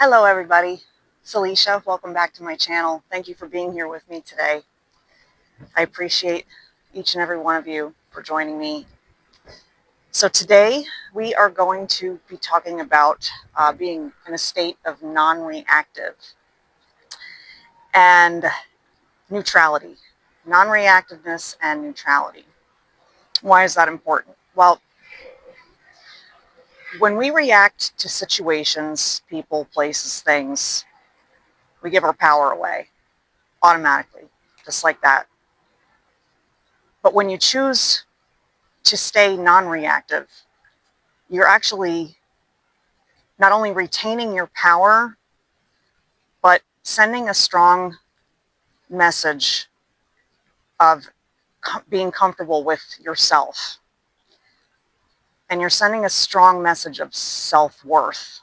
Hello everybody, it's Alecia. Welcome back to my channel. Thank you for being here with me today. I appreciate each and every one of you for joining me. So today we are going to be talking about being in a state of non-reactive and neutrality. Non-reactiveness and neutrality. Why is that important? Well, when we react to situations, people, places, things, we give our power away automatically, just like that. But when you choose to stay non-reactive, you're actually not only retaining your power, but sending a strong message of being comfortable with yourself. And you're sending a strong message of self-worth.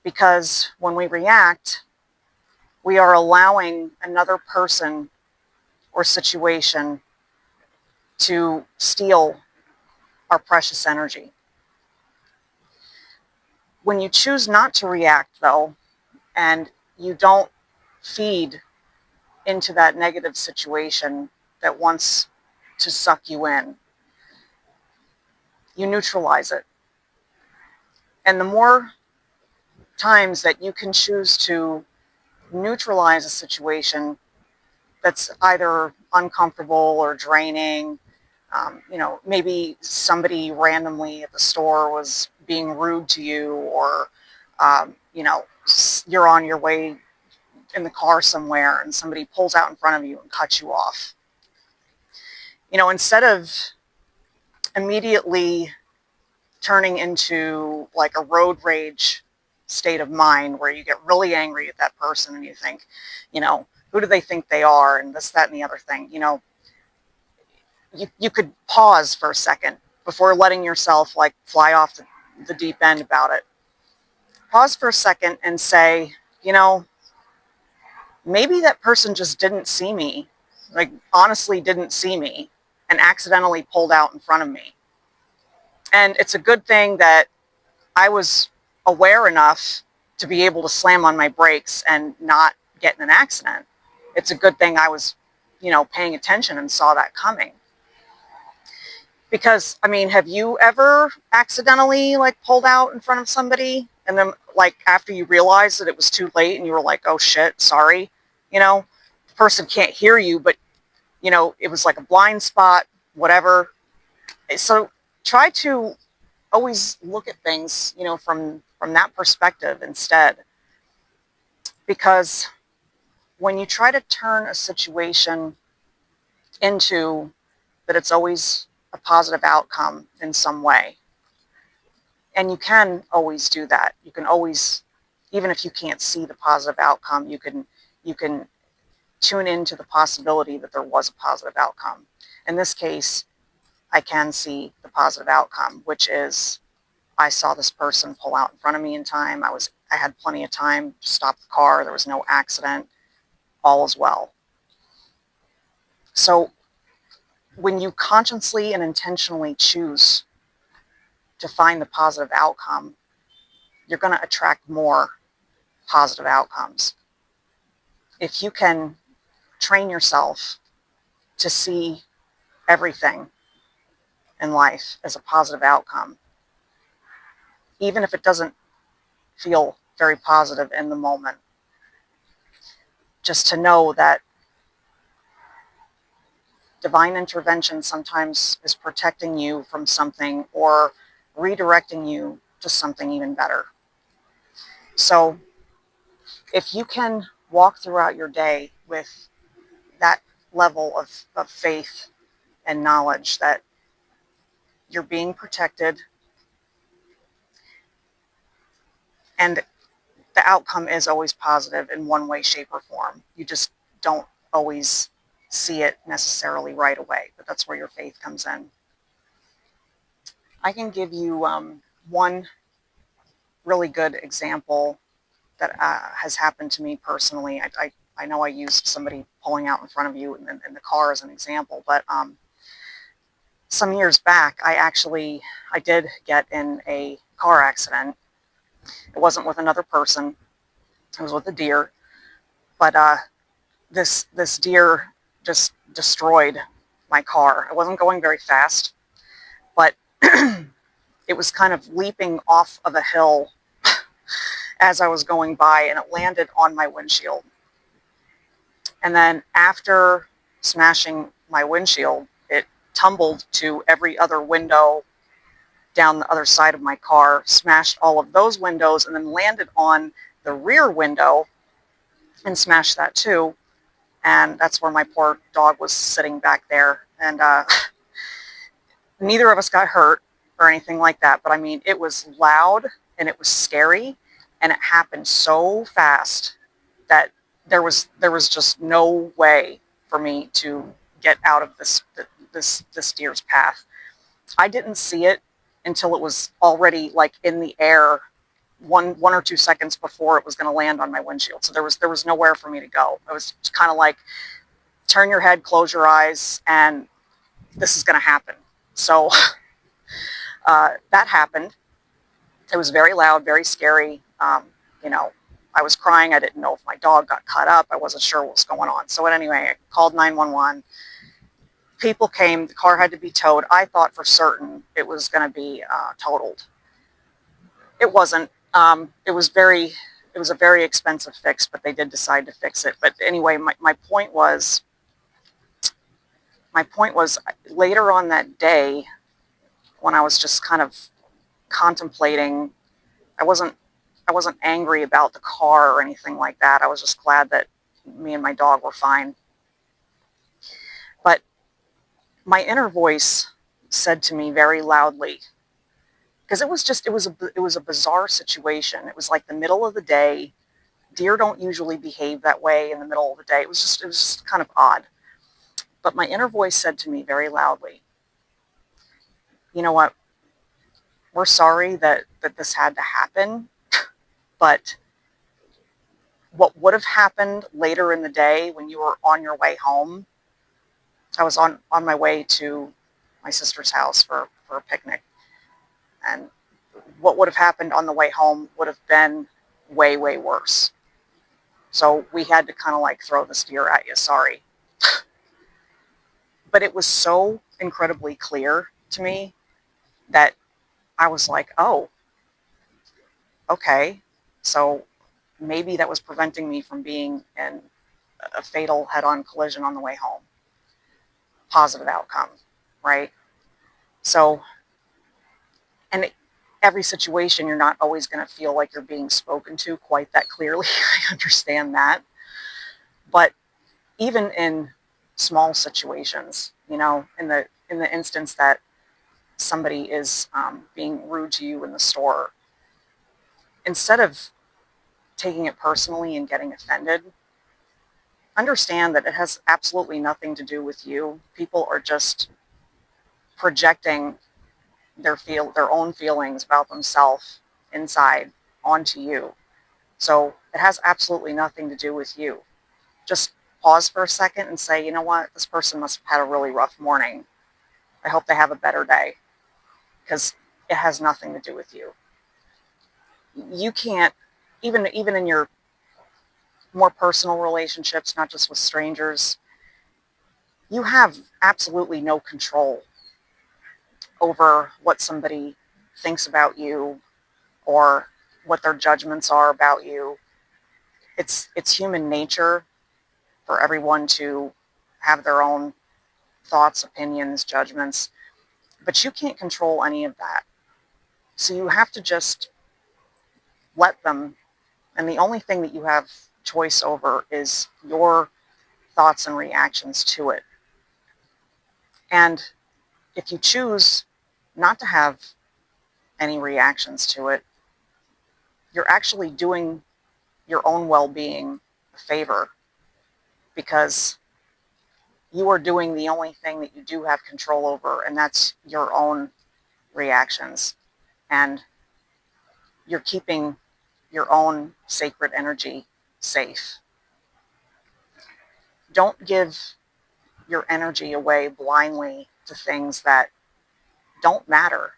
Because when we react, we are allowing another person or situation to steal our precious energy. When you choose not to react, though, and you don't feed into that negative situation that wants to suck you in, you neutralize it. And the more times that you can choose to neutralize a situation that's either uncomfortable or draining, maybe somebody randomly at the store was being rude to you, or, you're on your way in the car somewhere and somebody pulls out in front of you and cuts you off. Instead of immediately turning into like a road rage state of mind where you get really angry at that person and you think, who do they think they are, and this, that, and the other thing. You could pause for a second before letting yourself like fly off the deep end about it. Pause for a second and say, maybe that person just didn't see me, like honestly didn't see me, and accidentally pulled out in front of me. And it's a good thing that I was aware enough to be able to slam on my brakes and not get in an accident. It's a good thing I was, paying attention and saw that coming. Because, have you ever accidentally like pulled out in front of somebody and then like after you realized that it was too late and you were like, oh shit, sorry, the person can't hear you, but it was like a blind spot, whatever. So try to always look at things, from that perspective instead. Because when you try to turn a situation into that it's always a positive outcome in some way, and you can always do that. You can always, even if you can't see the positive outcome, you can tune into the possibility that there was a positive outcome. In this case, I can see the positive outcome, which is I saw this person pull out in front of me in time. I had plenty of time to stop the car. There was no accident. All is well. So when you consciously and intentionally choose to find the positive outcome, you're going to attract more positive outcomes. If you can train yourself to see everything in life as a positive outcome, even if it doesn't feel very positive in the moment, just to know that divine intervention sometimes is protecting you from something or redirecting you to something even better. So if you can walk throughout your day with that level of faith and knowledge that you're being protected and the outcome is always positive in one way, shape, or form. You just don't always see it necessarily right away, but that's where your faith comes in. I can give you one really good example that has happened to me personally. I know I used somebody pulling out in front of you in the car as an example, but some years back, I did get in a car accident. It wasn't with another person. I was with a deer, but this deer just destroyed my car. I wasn't going very fast, but it was kind of leaping off of a hill as I was going by, and it landed on my windshield. And then after smashing my windshield, it tumbled to every other window down the other side of my car, smashed all of those windows, and then landed on the rear window and smashed that too. And that's where my poor dog was sitting back there. And neither of us got hurt or anything like that. But I mean, it was loud and it was scary, and it happened so fast that there was just no way for me to get out of this deer's path. I didn't see it until it was already like in the air, one or 2 seconds before it was going to land on my windshield. So there was nowhere for me to go. It was kind of like, turn your head, close your eyes, and this is going to happen. So that happened. It was very loud, very scary. You know, I was crying. I didn't know if my dog got cut up. I wasn't sure what was going on. So anyway, I called 911. People came. The car had to be towed. I thought for certain it was going to be totaled. It wasn't. It was a very expensive fix, but they did decide to fix it. But anyway, my point was later on that day, when I was just kind of contemplating, I wasn't angry about the car or anything like that. I was just glad that me and my dog were fine. But my inner voice said to me very loudly, because it was a bizarre situation. It was like the middle of the day. Deer don't usually behave that way in the middle of the day. It was just kind of odd. But my inner voice said to me very loudly, you know what? We're sorry that this had to happen, but what would have happened later in the day when you were on your way home, I was on my way to my sister's house for a picnic. And what would have happened on the way home would have been way, way worse. So we had to kind of like throw the steer at you, sorry. But it was so incredibly clear to me that I was like, oh, okay. So maybe that was preventing me from being in a fatal head-on collision on the way home. Positive outcome, right? So, and every situation, you're not always going to feel like you're being spoken to quite that clearly. I understand that. But even in small situations, you know, in the instance that somebody is being rude to you in the store, instead of taking it personally and getting offended, understand that it has absolutely nothing to do with you. People are just projecting their own feelings about themselves inside onto you. So it has absolutely nothing to do with you. Just pause for a second and say, you know what, this person must have had a really rough morning. I hope they have a better day, because it has nothing to do with you. You can't, even in your more personal relationships, not just with strangers, you have absolutely no control over what somebody thinks about you or what their judgments are about you. It's human nature for everyone to have their own thoughts, opinions, judgments, but you can't control any of that. So you have to just let them, and the only thing that you have choice over is your thoughts and reactions to it. And if you choose not to have any reactions to it, you're actually doing your own well-being a favor, because you are doing the only thing that you do have control over, and that's your own reactions. And you're keeping your own sacred energy safe. Don't give your energy away blindly to things that don't matter.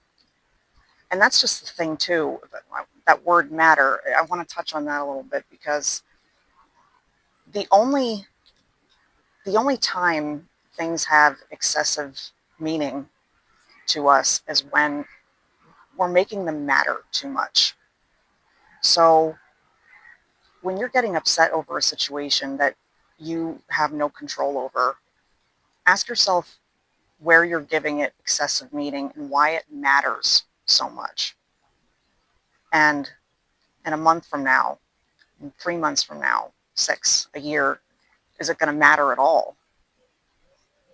And that's just the thing too. that word matter, I want to touch on that a little bit, because the only time things have excessive meaning to us is when we're making them matter too much. So when you're getting upset over a situation that you have no control over, ask yourself where you're giving it excessive meaning and why it matters so much. And in a month from now, in 3 months from now, 6, a year, is it going to matter at all?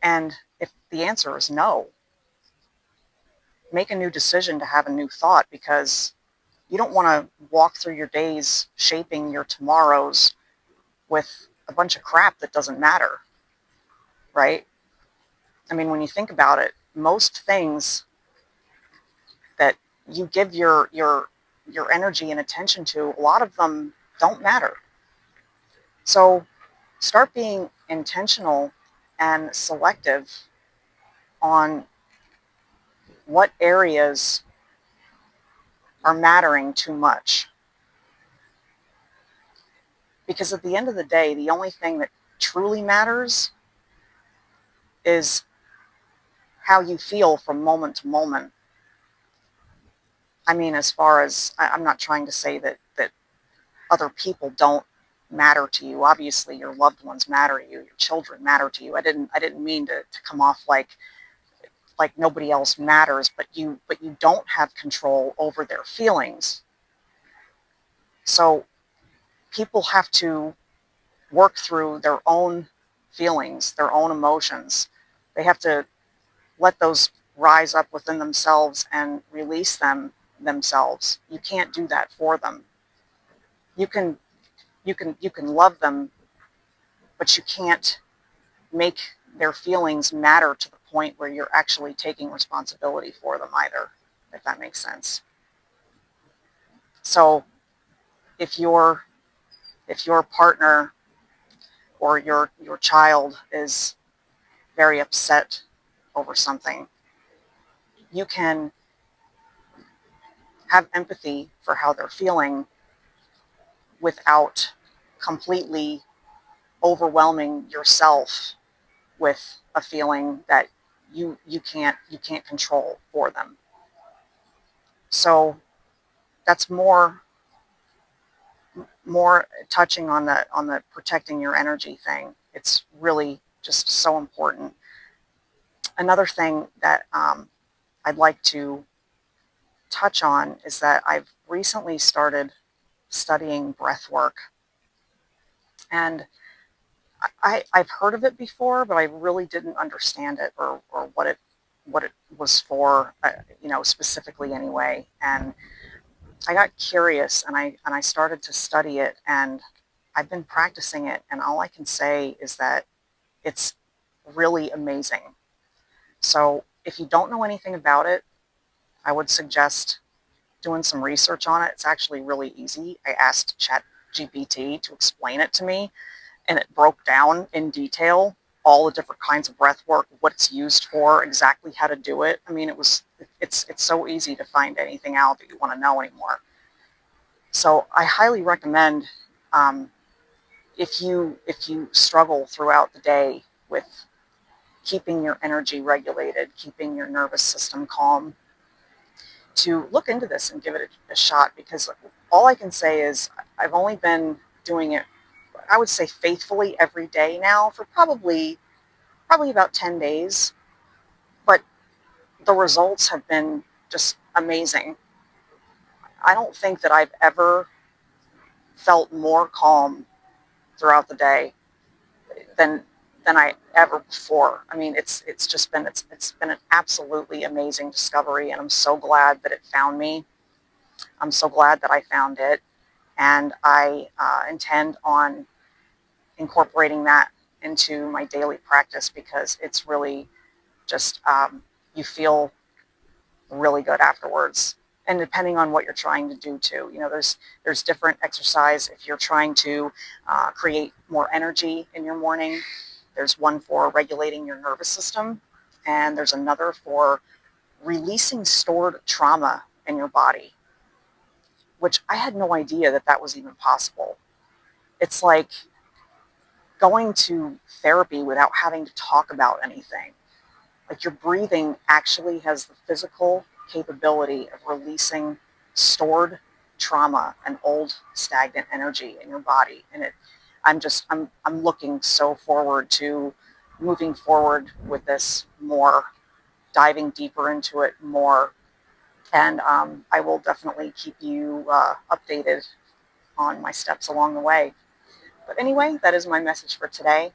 And if the answer is no, make a new decision to have a new thought, because you don't want to walk through your days shaping your tomorrows with a bunch of crap that doesn't matter, right? I mean, when you think about it, most things that you give your energy and attention to, a lot of them don't matter. So start being intentional and selective on what areas are mattering too much. Because at the end of the day, the only thing that truly matters is how you feel from moment to moment. I mean, as far as, I'm not trying to say that other people don't matter to you. Obviously, your loved ones matter to you. Your children matter to you. I didn't mean to come off like nobody else matters, but you don't have control over their feelings. So people have to work through their own feelings, their own emotions. They have to let those rise up within themselves and release them themselves. You can't do that for them. You can love them, but you can't make their feelings matter to the point where you're actually taking responsibility for them either, if that makes sense. So if your partner or your child is very upset over something, you can have empathy for how they're feeling without completely overwhelming yourself with a feeling that you can't control for them. So that's more touching on the protecting your energy thing. It's really just so important. Another thing that I'd like to touch on is that I've recently started studying breath work. And I've heard of it before, but I really didn't understand it, or what it was for, specifically anyway. And I got curious, and I started to study it, and I've been practicing it, and all I can say is that it's really amazing. So if you don't know anything about it, I would suggest doing some research on it. It's actually really easy. I asked ChatGPT to explain it to me, and it broke down in detail all the different kinds of breath work, what it's used for, exactly how to do it. I mean, it's so easy to find anything out that you want to know anymore. So I highly recommend, if you struggle throughout the day with keeping your energy regulated, keeping your nervous system calm, to look into this and give it a shot, because all I can say is I've only been doing it, I would say, faithfully every day now for probably about 10 days, but the results have been just amazing. I don't think that I've ever felt more calm throughout the day than I ever before. I mean, it's just been it's been an absolutely amazing discovery, and I'm so glad that it found me. I'm so glad that I found it, and I intend on incorporating that into my daily practice, because it's really just, you feel really good afterwards. And depending on what you're trying to do too, there's different exercise. If you're trying to create more energy in your morning, there's one for regulating your nervous system, and there's another for releasing stored trauma in your body. which I had no idea that that was even possible. It's like going to therapy without having to talk about anything. Like your breathing actually has the physical capability of releasing stored trauma and old stagnant energy in your body. And I'm looking so forward to moving forward with this more, diving deeper into it more. And I will definitely keep you updated on my steps along the way. But anyway, that is my message for today.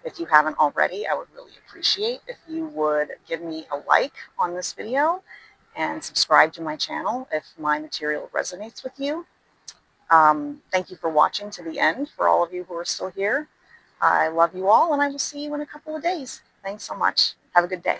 If you haven't already, I would really appreciate if you would give me a like on this video and subscribe to my channel if my material resonates with you. Thank you for watching to the end, for all of you who are still here. I love you all, and I will see you in a couple of days. Thanks so much. Have a good day.